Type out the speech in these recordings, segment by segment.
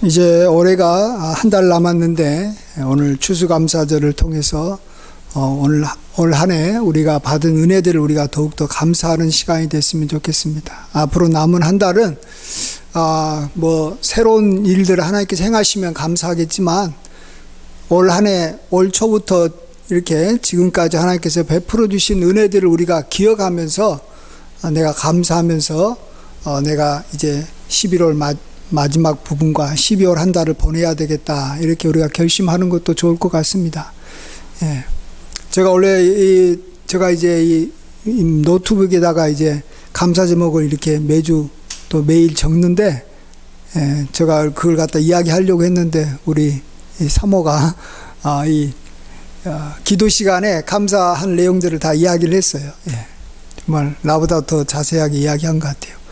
이제 올해가 한 달 남았는데 오늘 추수감사절을 통해서 올 한 해 우리가 받은 은혜들을 우리가 더욱더 감사하는 시간이 됐으면 좋겠습니다. 앞으로 남은 한 달은 새로운 일들을 하나님께서 행하시면 감사하겠지만 올 한 해 올 초부터 이렇게 지금까지 하나님께서 베풀어 주신 은혜들을 우리가 기억하면서 내가 감사하면서 내가 이제 11월 마지막 부분과 12월 한 달을 보내야 되겠다, 이렇게 우리가 결심하는 것도 좋을 것 같습니다. 예. 제가 원래 제가 이제 이 노트북에다가 이제 감사 제목을 이렇게 매주 또 매일 적는데, 제가 그걸 갖다 이야기하려고 했는데 우리 사모가 기도 시간에 감사한 내용들을 다 이야기를 했어요. 예. 정말 나보다 더 자세하게 이야기한 것 같아요.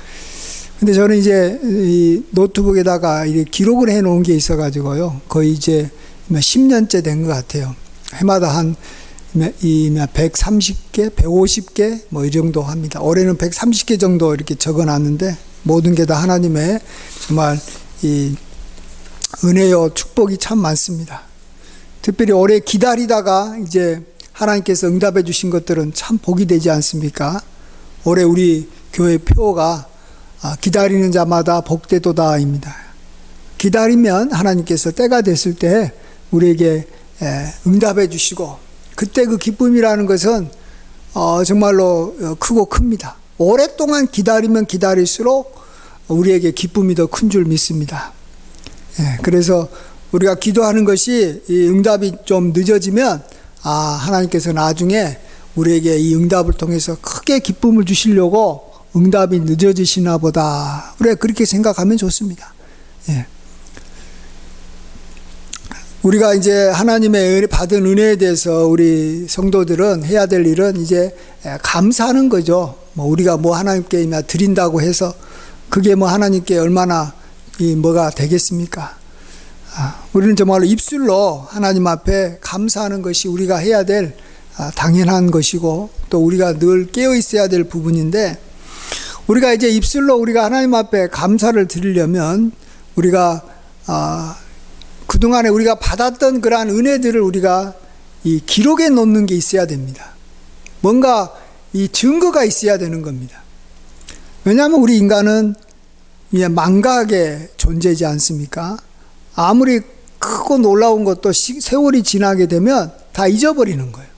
근데 저는 이제 이 노트북에다가 기록을 해 놓은 게 있어가지고요. 거의 이제 10년째 된 것 같아요. 해마다 한 130개, 150개 뭐 이 정도 합니다. 올해는 130개 정도 이렇게 적어 놨는데 모든 게 다 하나님의 정말 이 은혜요 축복이 참 많습니다. 특별히 오래 기다리다가 이제 하나님께서 응답해 주신 것들은 참 복이 되지 않습니까? 올해 우리 교회 표어가 기다리는 자마다 복되도다입니다. 기다리면 하나님께서 때가 됐을 때 우리에게 응답해 주시고, 그때 그 기쁨이라는 것은 정말로 크고 큽니다. 오랫동안 기다리면 기다릴수록 우리에게 기쁨이 더 큰 줄 믿습니다. 그래서 우리가 기도하는 것이 이 응답이 좀 늦어지면 하나님께서 나중에 우리에게 이 응답을 통해서 크게 기쁨을 주시려고 응답이 늦어지시나 보다, 우리가 그렇게 생각하면 좋습니다. 예. 우리가 이제 하나님의 받은 은혜에 대해서 우리 성도들은 해야 될 일은 이제 감사하는 거죠. 우리가 하나님께 드린다고 해서 그게 하나님께 얼마나 뭐가 되겠습니까? 우리는 정말로 입술로 하나님 앞에 감사하는 것이 우리가 해야 될 당연한 것이고, 또 우리가 늘 깨어 있어야 될 부분인데, 우리가 이제 입술로 우리가 하나님 앞에 감사를 드리려면 우리가 그동안에 우리가 받았던 그러한 은혜들을 우리가 이 기록에 놓는 게 있어야 됩니다. 뭔가 이 증거가 있어야 되는 겁니다. 왜냐하면 우리 인간은 망각의 존재지 않습니까? 아무리 크고 놀라운 것도 세월이 지나게 되면 다 잊어버리는 거예요.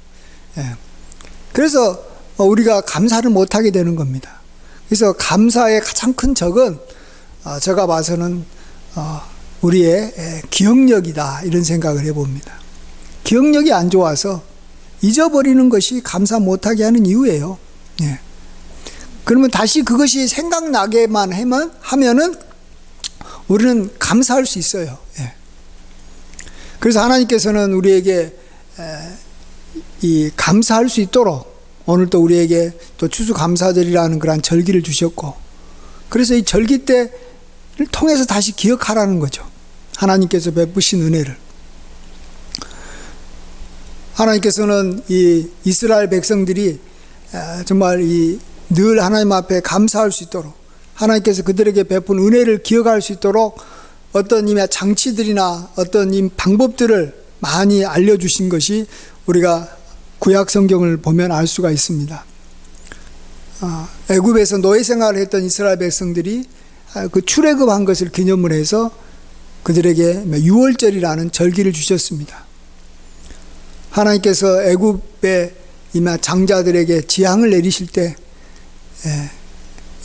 그래서 우리가 감사를 못하게 되는 겁니다. 그래서 감사의 가장 큰 적은 제가 봐서는 우리의 기억력이다, 이런 생각을 해봅니다. 기억력이 안 좋아서 잊어버리는 것이 감사 못하게 하는 이유예요. 그러면 다시 그것이 생각나게만 하면은 우리는 감사할 수 있어요. 그래서 하나님께서는 우리에게 이 감사할 수 있도록 오늘 또 우리에게 또 추수감사절이라는 그런 절기를 주셨고, 그래서 이 절기 때를 통해서 다시 기억하라는 거죠. 하나님께서 베푸신 은혜를. 하나님께서는 이 이스라엘 백성들이 정말 늘 하나님 앞에 감사할 수 있도록, 하나님께서 그들에게 베푼 은혜를 기억할 수 있도록 어떤 장치들이나 어떤 방법들을 많이 알려주신 것이 우리가 구약 성경을 보면 알 수가 있습니다. 애굽에서 노예 생활을 했던 이스라엘 백성들이 그 출애굽한 것을 기념을 해서 그들에게 유월절이라는 절기를 주셨습니다. 하나님께서 애굽의 장자들에게 재앙을 내리실 때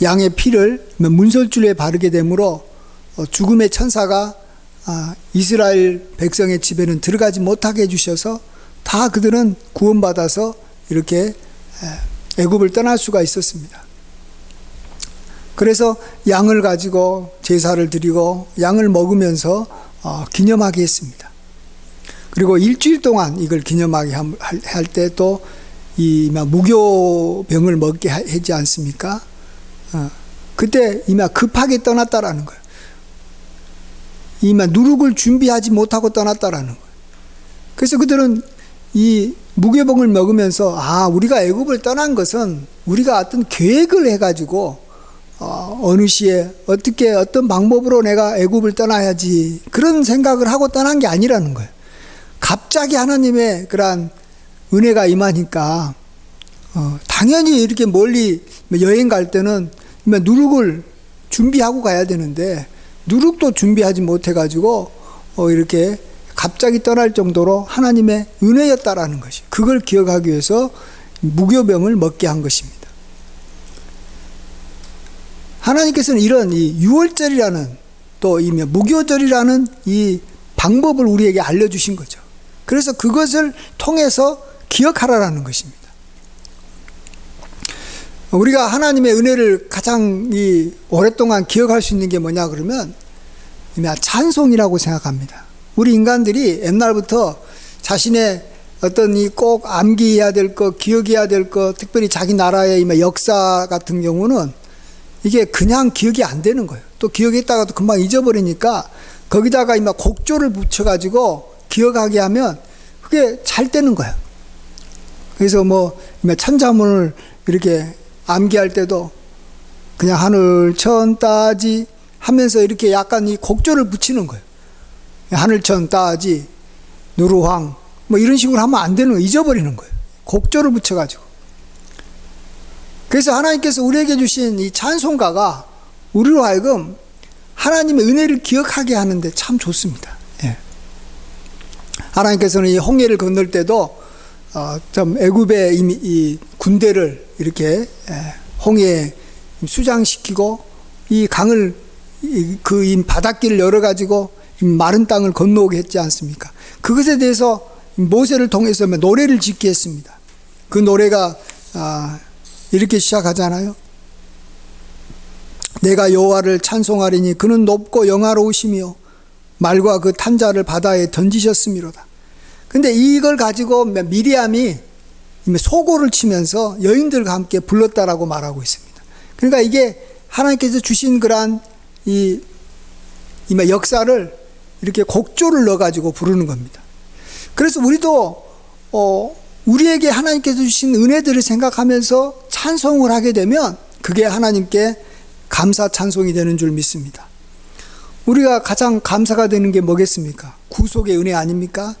양의 피를 문설주에 바르게 되므로 죽음의 천사가 이스라엘 백성의 집에는 들어가지 못하게 해주셔서 다 그들은 구원받아서 이렇게 애굽을 떠날 수가 있었습니다. 그래서 양을 가지고 제사를 드리고 양을 먹으면서 기념하게 했습니다. 그리고 일주일 동안 이걸 기념하게 할 때 또 이 무교병을 먹게 하지 않습니까? 그때 급하게 떠났다라는 거예요. 누룩을 준비하지 못하고 떠났다라는 거예요. 그래서 그들은 이 무교병을 먹으면서 우리가 애굽을 떠난 것은 우리가 어떤 계획을 해가지고 어느 시에 어떻게 어떤 방법으로 내가 애굽을 떠나야지 그런 생각을 하고 떠난 게 아니라는 거예요. 갑자기 하나님의 그러한 은혜가 임하니까 당연히 이렇게 멀리 여행 갈 때는 누룩을 준비하고 가야 되는데 누룩도 준비하지 못해가지고 이렇게 갑자기 떠날 정도로 하나님의 은혜였다라는 것이, 그걸 기억하기 위해서 무교병을 먹게 한 것입니다. 하나님께서는 이런 이 유월절이라는 또 이 무교절이라는 이 방법을 우리에게 알려주신 거죠. 그래서 그것을 통해서 기억하라라는 것입니다. 우리가 하나님의 은혜를 가장 오랫동안 기억할 수 있는 게 뭐냐 그러면 찬송이라고 생각합니다. 우리 인간들이 옛날부터 자신의 어떤 꼭 암기해야 될 것, 기억해야 될 것, 특별히 자기 나라의 역사 같은 경우는 이게 그냥 기억이 안 되는 거예요. 또 기억했다가도 금방 잊어버리니까 거기다가 곡조를 붙여가지고 기억하게 하면 그게 잘 되는 거예요. 그래서 천자문을 이렇게 암기할 때도 그냥 하늘 천 따지 하면서 이렇게 약간 이 곡조를 붙이는 거예요. 하늘 천 따지 누루황 이런 식으로 하면 안 되는 거예요. 잊어버리는 거예요. 곡조를 붙여가지고. 그래서 하나님께서 우리에게 주신 이 찬송가가 우리로 하여금 하나님의 은혜를 기억하게 하는데 참 좋습니다. 예. 하나님께서는 이 홍해를 건널 때도 좀 애굽의 이 군대를 이렇게 홍해에 수장시키고 이 강을 그 바닷길을 열어가지고 마른 땅을 건너오게 했지 않습니까? 그것에 대해서 모세를 통해서 노래를 짓게 했습니다. 그 노래가 이렇게 시작하잖아요. 내가 여호와를 찬송하리니 그는 높고 영화로우시며 말과 그 탄자를 바다에 던지셨음이로다. 근데 이걸 가지고 미리암이 소고를 치면서 여인들과 함께 불렀다라고 말하고 있습니다. 그러니까 이게 하나님께서 주신 그러한 이 역사를 이렇게 곡조를 넣어가지고 부르는 겁니다. 그래서 우리도 우리에게 하나님께서 주신 은혜들을 생각하면서 찬송을 하게 되면 그게 하나님께 감사 찬송이 되는 줄 믿습니다. 우리가 가장 감사가 되는 게 뭐겠습니까? 구속의 은혜 아닙니까?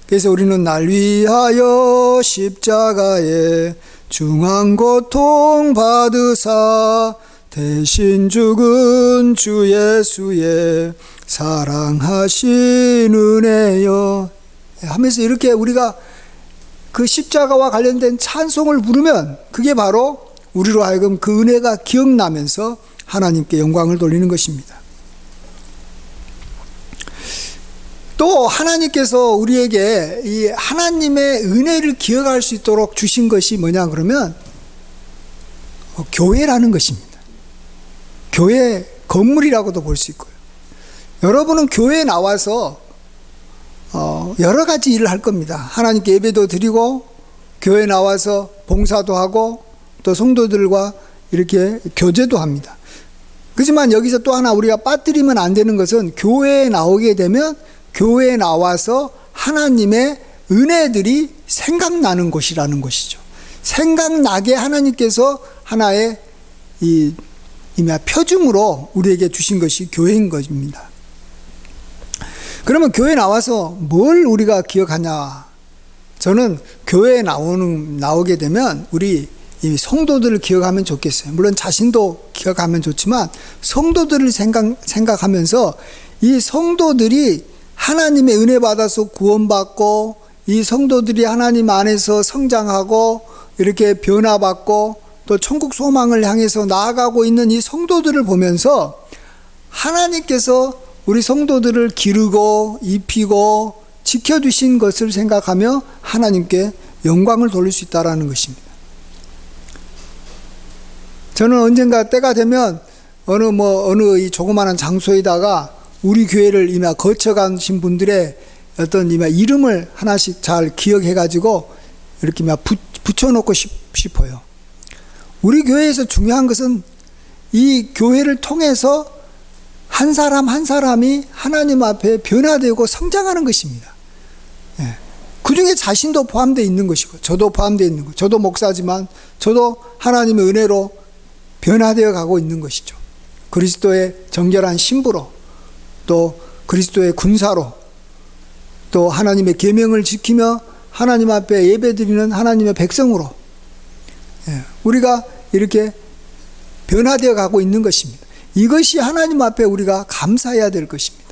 그래서 우리는 날 위하여 십자가에 중한 고통 받으사 대신 죽은 주 예수의 사랑하신 은혜여 하면서 이렇게 우리가 그 십자가와 관련된 찬송을 부르면 그게 바로 우리로 하여금 그 은혜가 기억나면서 하나님께 영광을 돌리는 것입니다. 또 하나님께서 우리에게 이 하나님의 은혜를 기억할 수 있도록 주신 것이 뭐냐 그러면 교회라는 것입니다. 교회 건물이라고도 볼 수 있고요. 여러분은 교회에 나와서 여러 가지 일을 할 겁니다. 하나님께 예배도 드리고 교회에 나와서 봉사도 하고 또 성도들과 이렇게 교제도 합니다. 그렇지만 여기서 또 하나 우리가 빠뜨리면 안 되는 것은 교회에 나오게 되면 교회에 나와서 하나님의 은혜들이 생각나는 곳이라는 것이죠. 생각나게 하나님께서 하나의 표징으로 우리에게 주신 것이 교회인 것입니다. 그러면 교회에 나와서 뭘 우리가 기억하냐? 저는 교회에 나오게 되면 우리 이 성도들을 기억하면 좋겠어요. 물론 자신도 기억하면 좋지만 성도들을 생각하면서 이 성도들이 하나님의 은혜 받아서 구원받고 이 성도들이 하나님 안에서 성장하고 이렇게 변화받고 또 천국 소망을 향해서 나아가고 있는 이 성도들을 보면서 하나님께서 우리 성도들을 기르고 입히고 지켜주신 것을 생각하며 하나님께 영광을 돌릴 수 있다는 것입니다. 저는 언젠가 때가 되면 어느 이 조그마한 장소에다가 우리 교회를 거쳐가신 분들의 어떤 이름을 하나씩 잘 기억해가지고 이렇게 붙여놓고 싶어요. 우리 교회에서 중요한 것은 이 교회를 통해서 한 사람 한 사람이 하나님 앞에 변화되고 성장하는 것입니다. 예. 그 중에 자신도 포함되어 있는 것이고 저도 포함되어 있는 것. 저도 목사지만 저도 하나님의 은혜로 변화되어 가고 있는 것이죠. 그리스도의 정결한 신부로, 또 그리스도의 군사로, 또 하나님의 계명을 지키며 하나님 앞에 예배드리는 하나님의 백성으로 우리가 이렇게 변화되어 가고 있는 것입니다. 이것이 하나님 앞에 우리가 감사해야 될 것입니다.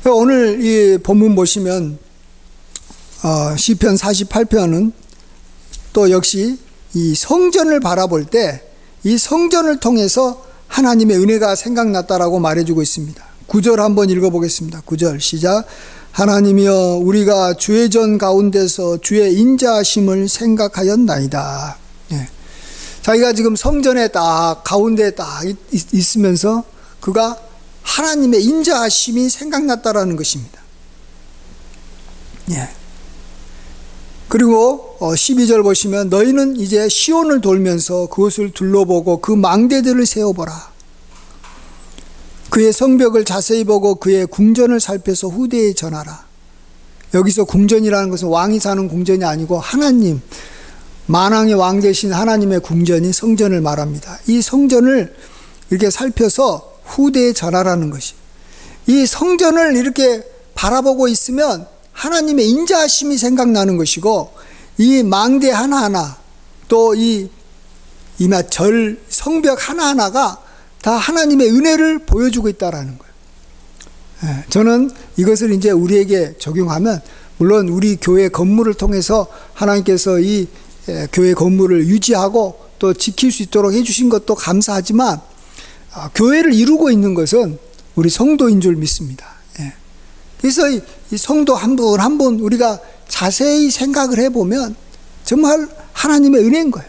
오늘 이 본문 보시면 시편 48편은 또 역시 이 성전을 바라볼 때 이 성전을 통해서 하나님의 은혜가 생각났다라고 말해주고 있습니다. 9절 한번 읽어보겠습니다. 9절 시작. 하나님이여 우리가 주의 전 가운데서 주의 인자하심을 생각하였나이다. 자기가 지금 성전에 딱 가운데에 딱 있으면서 그가 하나님의 인자하심이 생각났다라는 것입니다. 그리고 12절 보시면 너희는 이제 시온을 돌면서 그것을 둘러보고 그 망대들을 세워보라. 그의 성벽을 자세히 보고 그의 궁전을 살펴서 후대에 전하라. 여기서 궁전이라는 것은 왕이 사는 궁전이 아니고 하나님, 만왕의 왕 되신 하나님의 궁전인 성전을 말합니다. 이 성전을 이렇게 살펴서 후대에 전하라는 것이. 이 성전을 이렇게 바라보고 있으면 하나님의 인자하심이 생각나는 것이고, 이 망대 하나하나, 또 이 절 성벽 하나하나가 다 하나님의 은혜를 보여주고 있다라는 거예요. 저는 이것을 이제 우리에게 적용하면, 물론 우리 교회 건물을 통해서 하나님께서 이 교회 건물을 유지하고 또 지킬 수 있도록 해주신 것도 감사하지만, 교회를 이루고 있는 것은 우리 성도인 줄 믿습니다. 그래서 이 성도 한 분 한 분 우리가 자세히 생각을 해보면 정말 하나님의 은혜인 거예요.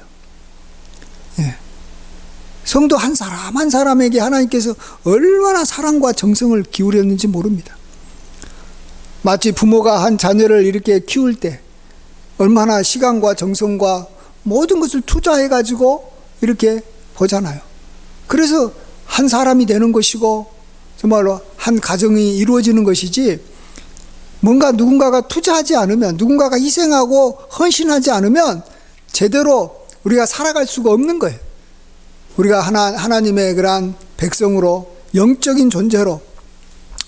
성도 한 사람 한 사람에게 하나님께서 얼마나 사랑과 정성을 기울였는지 모릅니다. 마치 부모가 한 자녀를 이렇게 키울 때 얼마나 시간과 정성과 모든 것을 투자해가지고 이렇게 보잖아요. 그래서 한 사람이 되는 것이고 정말로 한 가정이 이루어지는 것이지, 뭔가 누군가가 투자하지 않으면, 누군가가 희생하고 헌신하지 않으면 제대로 우리가 살아갈 수가 없는 거예요. 우리가 하나님의 그러한 백성으로, 영적인 존재로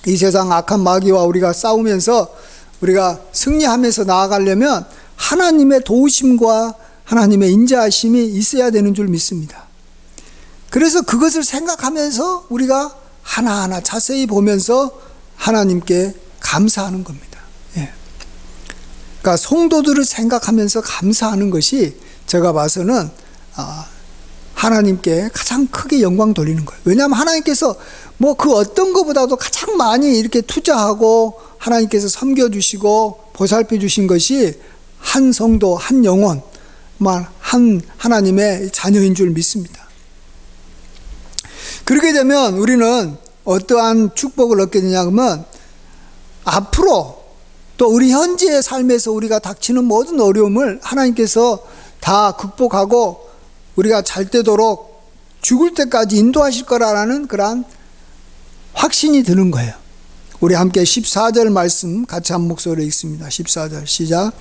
이 세상 악한 마귀와 우리가 싸우면서 우리가 승리하면서 나아가려면 하나님의 도우심과 하나님의 인자하심이 있어야 되는 줄 믿습니다. 그래서 그것을 생각하면서 우리가 하나하나 자세히 보면서 하나님께 감사하는 겁니다. 그러니까 성도들을 생각하면서 감사하는 것이 제가 봐서는 하나님께 가장 크게 영광 돌리는 거예요. 왜냐하면 하나님께서 뭐 그 어떤 것보다도 가장 많이 이렇게 투자하고 하나님께서 섬겨주시고 보살펴 주신 것이 한 성도, 한 영혼, 한 하나님의 자녀인 줄 믿습니다. 그렇게 되면 우리는 어떠한 축복을 얻게 되냐 하면, 앞으로 또 우리 현재의 삶에서 우리가 닥치는 모든 어려움을 하나님께서 다 극복하고 우리가 잘 되도록 죽을 때까지 인도하실 거라는 그러한 확신이 드는 거예요. 우리 함께 14절 말씀 같이 한 목소리로 읽습니다. 14절 시작.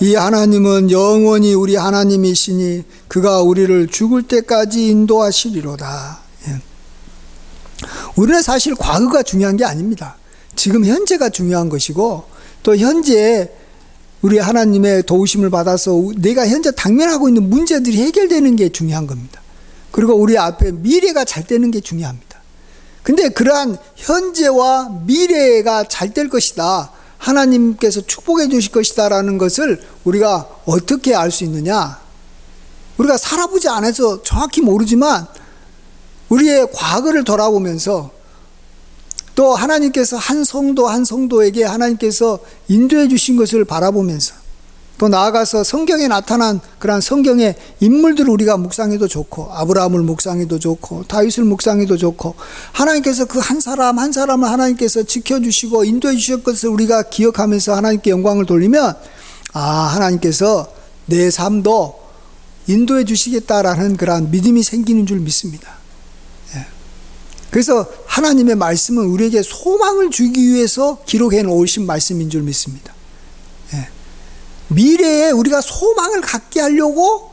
이 하나님은 영원히 우리 하나님이시니 그가 우리를 죽을 때까지 인도하시리로다. 우리는 사실 과거가 중요한 게 아닙니다. 지금 현재가 중요한 것이고, 또 현재 우리 하나님의 도우심을 받아서 내가 현재 당면하고 있는 문제들이 해결되는 게 중요한 겁니다. 그리고 우리 앞에 미래가 잘 되는 게 중요합니다. 근데 그러한 현재와 미래가 잘 될 것이다, 하나님께서 축복해 주실 것이다 라는 것을 우리가 어떻게 알 수 있느냐? 우리가 살아보지 않아서 정확히 모르지만 우리의 과거를 돌아보면서, 또 하나님께서 한 성도 한 성도에게 하나님께서 인도해 주신 것을 바라보면서, 또 나아가서 성경에 나타난 그러한 성경의 인물들을 우리가 묵상해도 좋고, 아브라함을 묵상해도 좋고, 다윗을 묵상해도 좋고, 하나님께서 그 한 사람 한 사람을 하나님께서 지켜주시고 인도해 주실 것을 우리가 기억하면서 하나님께 영광을 돌리면, 하나님께서 내 삶도 인도해 주시겠다라는 그러한 믿음이 생기는 줄 믿습니다. 그래서 하나님의 말씀은 우리에게 소망을 주기 위해서 기록해 놓으신 말씀인 줄 믿습니다. 미래에 우리가 소망을 갖게 하려고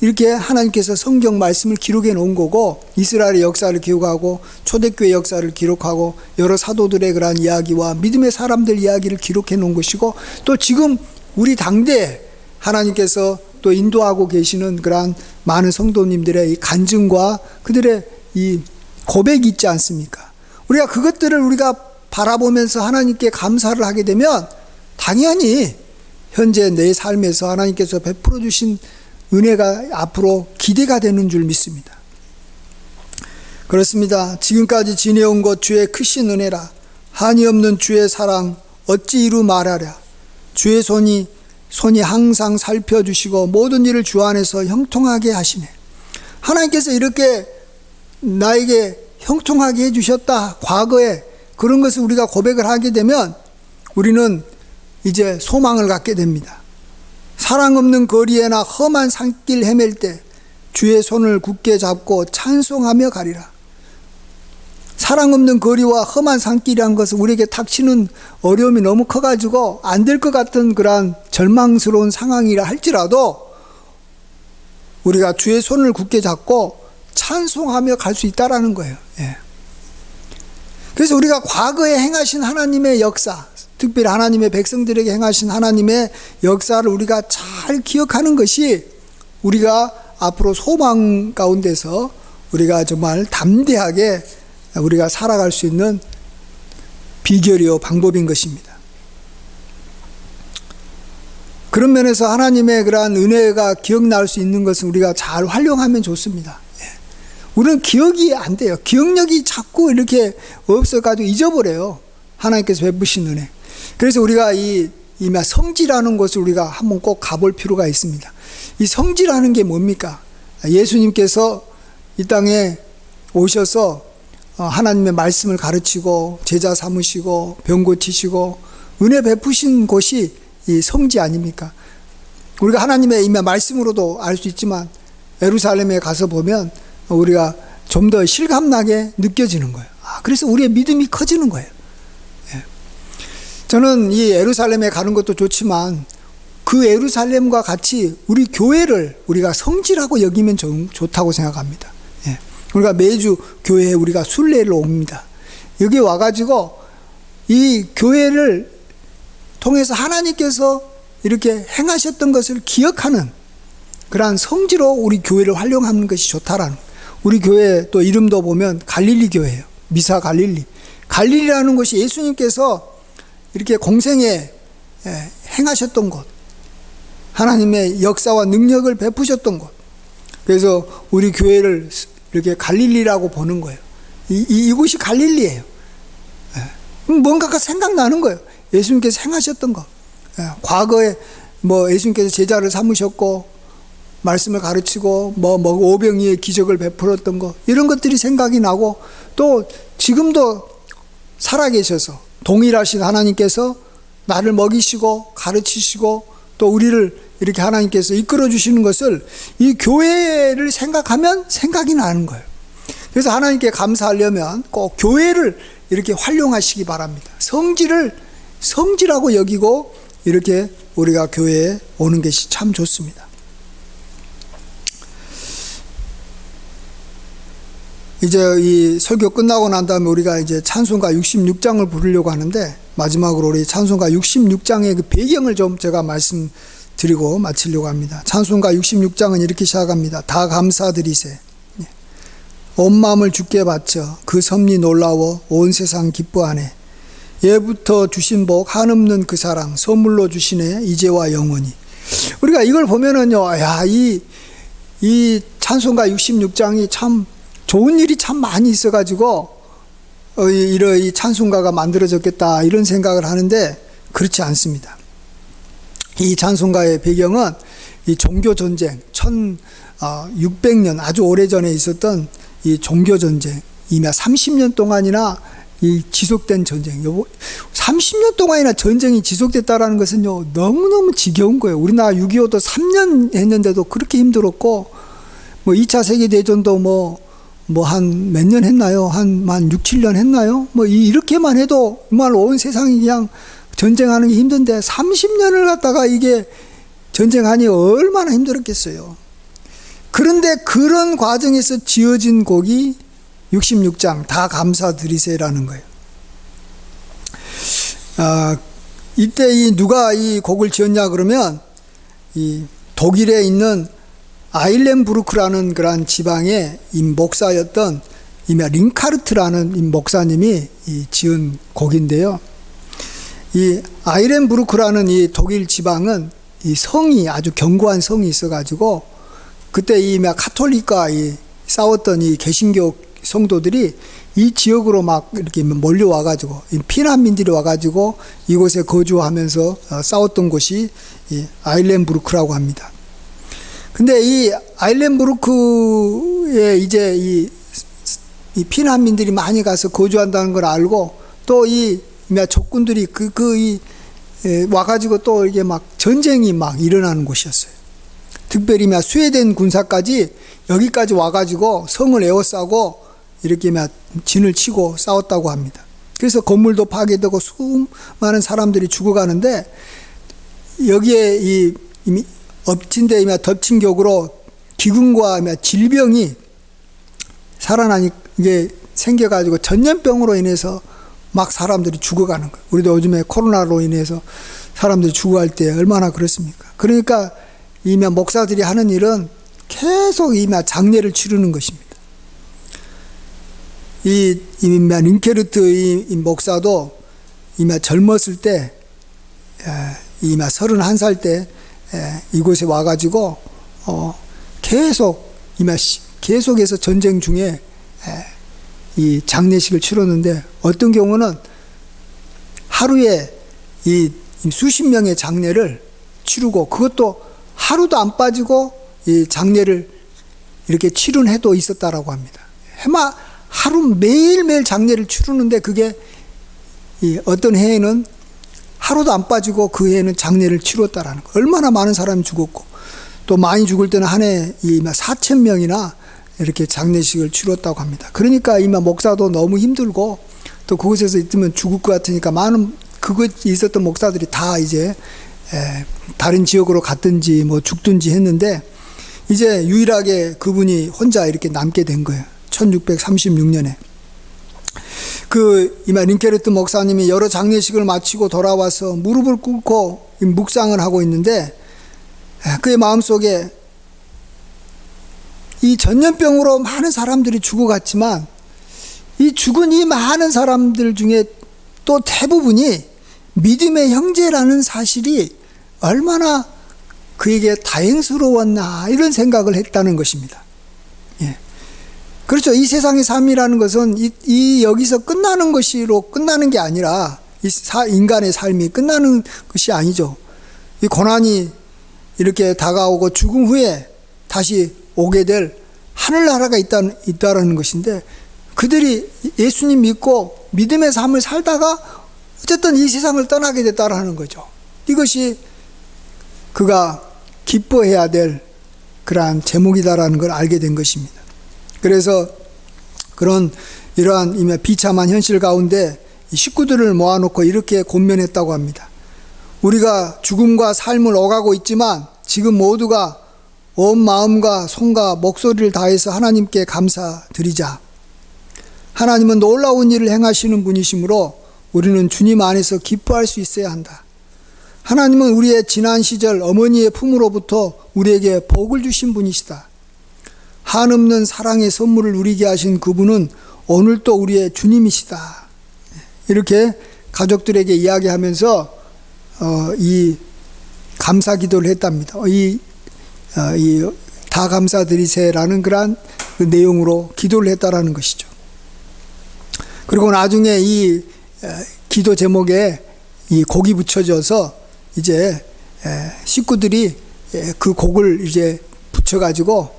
이렇게 하나님께서 성경 말씀을 기록해 놓은 거고, 이스라엘의 역사를 기록하고 초대교회 역사를 기록하고 여러 사도들의 그러한 이야기와 믿음의 사람들 이야기를 기록해 놓은 것이고, 또 지금 우리 당대에 하나님께서 또 인도하고 계시는 그러한 많은 성도님들의 이 간증과 그들의 이 고백이 있지 않습니까? 우리가 그것들을 우리가 바라보면서 하나님께 감사를 하게 되면 당연히 현재 내 삶에서 하나님께서 베풀어 주신 은혜가 앞으로 기대가 되는 줄 믿습니다. 그렇습니다. 지금까지 지내온 것 주의 크신 은혜라. 한이 없는 주의 사랑 어찌 이루 말하랴. 주의 손이 항상 살펴주시고 모든 일을 주 안에서 형통하게 하시네. 하나님께서 이렇게 나에게 형통하게 해주셨다. 과거에 그런 것을 우리가 고백을 하게 되면 우리는 이제 소망을 갖게 됩니다. 사랑 없는 거리에나 험한 산길 헤맬 때 주의 손을 굳게 잡고 찬송하며 가리라. 사랑 없는 거리와 험한 산길이란 것은 우리에게 닥치는 어려움이 너무 커가지고 안 될 것 같은 그러한 절망스러운 상황이라 할지라도 우리가 주의 손을 굳게 잡고 찬송하며 갈 수 있다라는 거예요. 예. 그래서 우리가 과거에 행하신 하나님의 역사, 특별히 하나님의 백성들에게 행하신 하나님의 역사를 우리가 잘 기억하는 것이 우리가 앞으로 소망 가운데서 우리가 정말 담대하게 우리가 살아갈 수 있는 비결이요 방법인 것입니다. 그런 면에서 하나님의 그러한 은혜가 기억날 수 있는 것은 우리가 잘 활용하면 좋습니다. 우리는 기억이 안 돼요. 기억력이 자꾸 이렇게 없어가지고 잊어버려요. 하나님께서 베푸신 은혜. 그래서 우리가 이 성지라는 곳을 우리가 한번 꼭 가볼 필요가 있습니다. 이 성지라는 게 뭡니까? 예수님께서 이 땅에 오셔서 하나님의 말씀을 가르치고 제자 삼으시고 병 고치시고 은혜 베푸신 곳이 이 성지 아닙니까? 우리가 하나님의 이 말씀으로도 알 수 있지만 예루살렘에 가서 보면 우리가 좀 더 실감나게 느껴지는 거예요. 그래서 우리의 믿음이 커지는 거예요. 예. 저는 이 예루살렘에 가는 것도 좋지만 그 예루살렘과 같이 우리 교회를 우리가 성지라고 여기면 좋다고 생각합니다. 예. 우리가 매주 교회에 우리가 순례를 옵니다. 여기 와가지고 이 교회를 통해서 하나님께서 이렇게 행하셨던 것을 기억하는 그러한 성지로 우리 교회를 활용하는 것이 좋다라는 거예요. 우리 교회 또 이름도 보면 갈릴리 교회예요. 미사 갈릴리. 갈릴리라는 곳이 예수님께서 이렇게 공생에 행하셨던 곳, 하나님의 역사와 능력을 베푸셨던 곳. 그래서 우리 교회를 이렇게 갈릴리라고 보는 거예요. 이곳이 갈릴리예요. 뭔가가 생각나는 거예요. 예수님께서 행하셨던 것. 과거에 예수님께서 제자를 삼으셨고 말씀을 가르치고 오병이의 기적을 베풀었던 것, 이런 것들이 생각이 나고, 또 지금도 살아계셔서 동일하신 하나님께서 나를 먹이시고 가르치시고 또 우리를 이렇게 하나님께서 이끌어 주시는 것을 이 교회를 생각하면 생각이 나는 거예요. 그래서 하나님께 감사하려면 꼭 교회를 이렇게 활용하시기 바랍니다. 성지라고 여기고 이렇게 우리가 교회에 오는 것이 참 좋습니다. 이제 이 설교 끝나고 난 다음에 우리가 이제 찬송가 66장을 부르려고 하는데, 마지막으로 우리 찬송가 66장의 그 배경을 좀 제가 말씀드리고 마치려고 합니다. 찬송가 66장은 이렇게 시작합니다. 다 감사드리세. 온 마음을 주께 바쳐 그 섭리 놀라워 온 세상 기뻐하네. 예부터 주신 복 한없는 그 사랑 선물로 주시네 이제와 영원히. 우리가 이걸 보면은요, 이 찬송가 66장이 참 좋은 일이 참 많이 있어가지고 이 찬송가가 만들어졌겠다 이런 생각을 하는데 그렇지 않습니다. 이 찬송가의 배경은 이 종교전쟁 1600년 아주 오래전에 있었던 이 종교전쟁, 이미 30년 동안이나 이 지속된 전쟁, 30년 동안이나 전쟁이 지속됐다라는 것은요 너무너무 지겨운 거예요. 우리나라 6.25도 3년 했는데도 그렇게 힘들었고, 2차 세계대전도 한 몇 년 했나요? 한 6, 7년 했나요? 이렇게만 해도 정말 온 세상이 그냥 전쟁하는 게 힘든데 30년을 갖다가 이게 전쟁하니 얼마나 힘들었겠어요. 그런데 그런 과정에서 지어진 곡이 66장 다 감사드리세라는 거예요. 이때 누가 이 곡을 지었냐 그러면 이 독일에 있는 아일렌부르크라는 그런 지방의 이 목사였던 링카르트라는 이 목사님이 지은 곡인데요. 이 아일렌부르크라는 이 독일 지방은 이 성이 아주 견고한 성이 있어가지고 그때 이 카톨릭과 싸웠던 이 개신교 성도들이 이 지역으로 막 이렇게 몰려와가지고 피난민들이 와가지고 이곳에 거주하면서 싸웠던 곳이 이 아일렌부르크라고 합니다. 근데 이 아일렌부르크에 이제 이 피난민들이 많이 가서 거주한다는 걸 알고 또 이 적군들이 와가지고 또 이게 막 전쟁이 막 일어나는 곳이었어요. 특별히 스웨덴 군사까지 여기까지 와가지고 성을 에워싸고 이렇게 진을 치고 싸웠다고 합니다. 그래서 건물도 파괴되고 수많은 사람들이 죽어가는데 여기에 엎친 데 덮친 격으로 기근과 질병이 살아나니 이게 생겨가지고 전염병으로 인해서 막 사람들이 죽어가는 거예요. 우리도 요즘에 코로나로 인해서 사람들이 죽어갈 때 얼마나 그렇습니까? 그러니까 목사들이 하는 일은 계속 장례를 치르는 것입니다. 이 링케르트 이 목사도 젊었을 때 31살 때 이곳에 와가지고 계속해서 전쟁 중에 이 장례식을 치렀는데 어떤 경우는 하루에 이 수십 명의 장례를 치르고 그것도 하루도 안 빠지고 이 장례를 이렇게 치른 해도 있었다라고 합니다. 하루 매일매일 장례를 치르는데 그게 어떤 해에는 하루도 안 빠지고 그 해에는 장례를 치렀다라는 거. 얼마나 많은 사람이 죽었고 또 많이 죽을 때는 한 해에 4,000명이나 이렇게 장례식을 치렀다고 합니다. 그러니까 목사도 너무 힘들고 또 그곳에서 있으면 죽을 것 같으니까 많은 그곳에 있었던 목사들이 다 이제 다른 지역으로 갔든지 죽든지 했는데 이제 유일하게 그분이 혼자 이렇게 남게 된 거예요. 1636년에. 링케르트 목사님이 여러 장례식을 마치고 돌아와서 무릎을 꿇고 묵상을 하고 있는데 그의 마음속에 이 전염병으로 많은 사람들이 죽어갔지만 이 죽은 이 많은 사람들 중에 또 대부분이 믿음의 형제라는 사실이 얼마나 그에게 다행스러웠나 이런 생각을 했다는 것입니다. 예. 그렇죠. 이 세상의 삶이라는 것은 여기서 끝나는 것으로 끝나는 게 아니라 인간의 삶이 끝나는 것이 아니죠. 이 고난이 이렇게 다가오고 죽음 후에 다시 오게 될 하늘나라가 있다라는 것인데 그들이 예수님 믿고 믿음의 삶을 살다가 어쨌든 이 세상을 떠나게 됐다라는 거죠. 이것이 그가 기뻐해야 될 그러한 제목이다라는 걸 알게 된 것입니다. 그래서 이러한 비참한 현실 가운데 식구들을 모아놓고 이렇게 권면했다고 합니다. 우리가 죽음과 삶을 오가고 있지만 지금 모두가 온 마음과 손과 목소리를 다해서 하나님께 감사드리자. 하나님은 놀라운 일을 행하시는 분이시므로 우리는 주님 안에서 기뻐할 수 있어야 한다. 하나님은 우리의 지난 시절 어머니의 품으로부터 우리에게 복을 주신 분이시다. 한없는 사랑의 선물을 누리게 하신 그분은 오늘 또 우리의 주님이시다. 이렇게 가족들에게 이야기하면서 이 감사 기도를 했답니다. 다 감사드리세라는 그러한 그 내용으로 기도를 했다라는 것이죠. 그리고 나중에 이 기도 제목에 이 곡이 붙여져서 이제 식구들이 그 곡을 이제 붙여가지고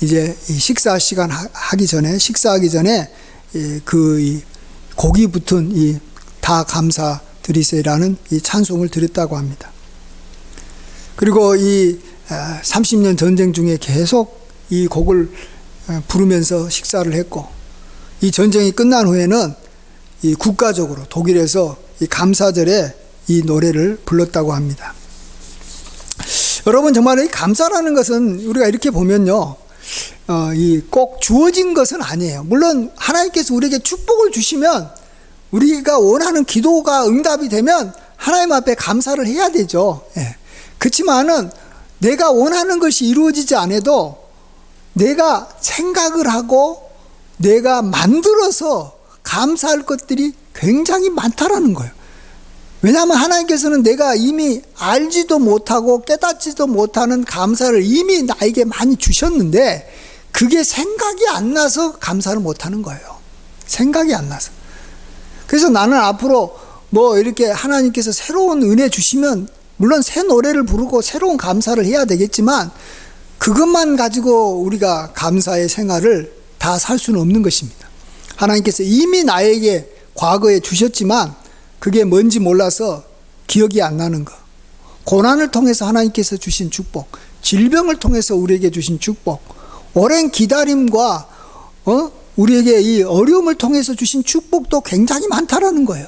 이제 식사하기 전에 그 곡이 붙은 다 감사드리세라는 이 찬송을 드렸다고 합니다. 그리고 이 30년 전쟁 중에 계속 이 곡을 부르면서 식사를 했고 이 전쟁이 끝난 후에는 이 국가적으로 독일에서 이 감사절에 이 노래를 불렀다고 합니다. 여러분 정말 이 감사라는 것은 우리가 이렇게 보면요, 이 꼭 주어진 것은 아니에요. 물론 하나님께서 우리에게 축복을 주시면 우리가 원하는 기도가 응답이 되면 하나님 앞에 감사를 해야 되죠. 예. 그렇지만은 내가 원하는 것이 이루어지지 않아도 내가 생각을 하고 내가 만들어서 감사할 것들이 굉장히 많다라는 거예요. 왜냐하면 하나님께서는 내가 이미 알지도 못하고 깨닫지도 못하는 감사를 이미 나에게 많이 주셨는데 그게 생각이 안 나서 감사를 못하는 거예요. 생각이 안 나서. 그래서 나는 앞으로 뭐 이렇게 하나님께서 새로운 은혜 주시면 물론 새 노래를 부르고 새로운 감사를 해야 되겠지만 그것만 가지고 우리가 감사의 생활을 다 살 수는 없는 것입니다. 하나님께서 이미 나에게 과거에 주셨지만 그게 뭔지 몰라서 기억이 안 나는 거, 고난을 통해서 하나님께서 주신 축복, 질병을 통해서 우리에게 주신 축복, 오랜 기다림과 우리에게 이 어려움을 통해서 주신 축복도 굉장히 많다라는 거예요.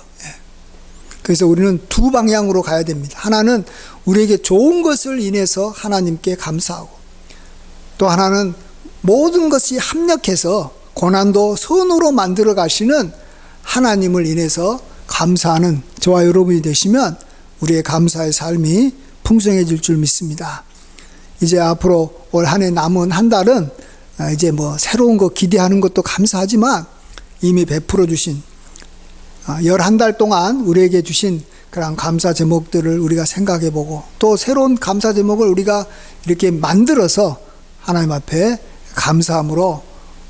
그래서 우리는 두 방향으로 가야 됩니다. 하나는 우리에게 좋은 것을 인해서 하나님께 감사하고, 또 하나는 모든 것이 합력해서 고난도 선으로 만들어 가시는 하나님을 인해서 감사하는 저와 여러분이 되시면 우리의 감사의 삶이 풍성해질 줄 믿습니다. 이제 앞으로 올 한 해 남은 한 달은 이제 뭐 새로운 거 기대하는 것도 감사하지만 이미 베풀어 주신 11달 동안 우리에게 주신 그런 감사 제목들을 우리가 생각해 보고 또 새로운 감사 제목을 우리가 이렇게 만들어서 하나님 앞에 감사함으로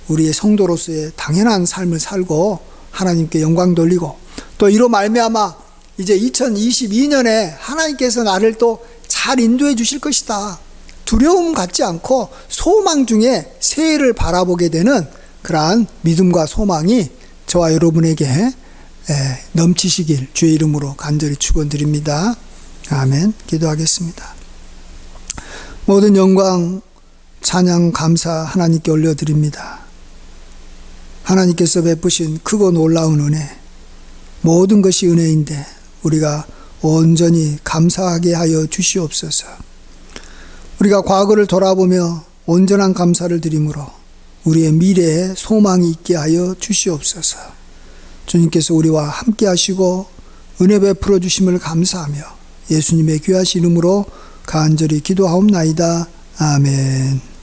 우리의 성도로서의 당연한 삶을 살고 하나님께 영광 돌리고 또 이로 말미암아 이제 2022년에 하나님께서 나를 또 잘 인도해 주실 것이다. 두려움 갖지 않고 소망 중에 새해를 바라보게 되는 그러한 믿음과 소망이 저와 여러분에게 넘치시길 주의 이름으로 간절히 축원드립니다. 아멘. 기도하겠습니다. 모든 영광, 찬양, 감사 하나님께 올려드립니다. 하나님께서 베푸신 크고 놀라운 은혜, 모든 것이 은혜인데 우리가 온전히 감사하게 하여 주시옵소서. 우리가 과거를 돌아보며 온전한 감사를 드리므로 우리의 미래에 소망이 있게 하여 주시옵소서. 주님께서 우리와 함께 하시고 은혜 베풀어 주심을 감사하며 예수님의 귀하신 이름으로 간절히 기도하옵나이다. 아멘.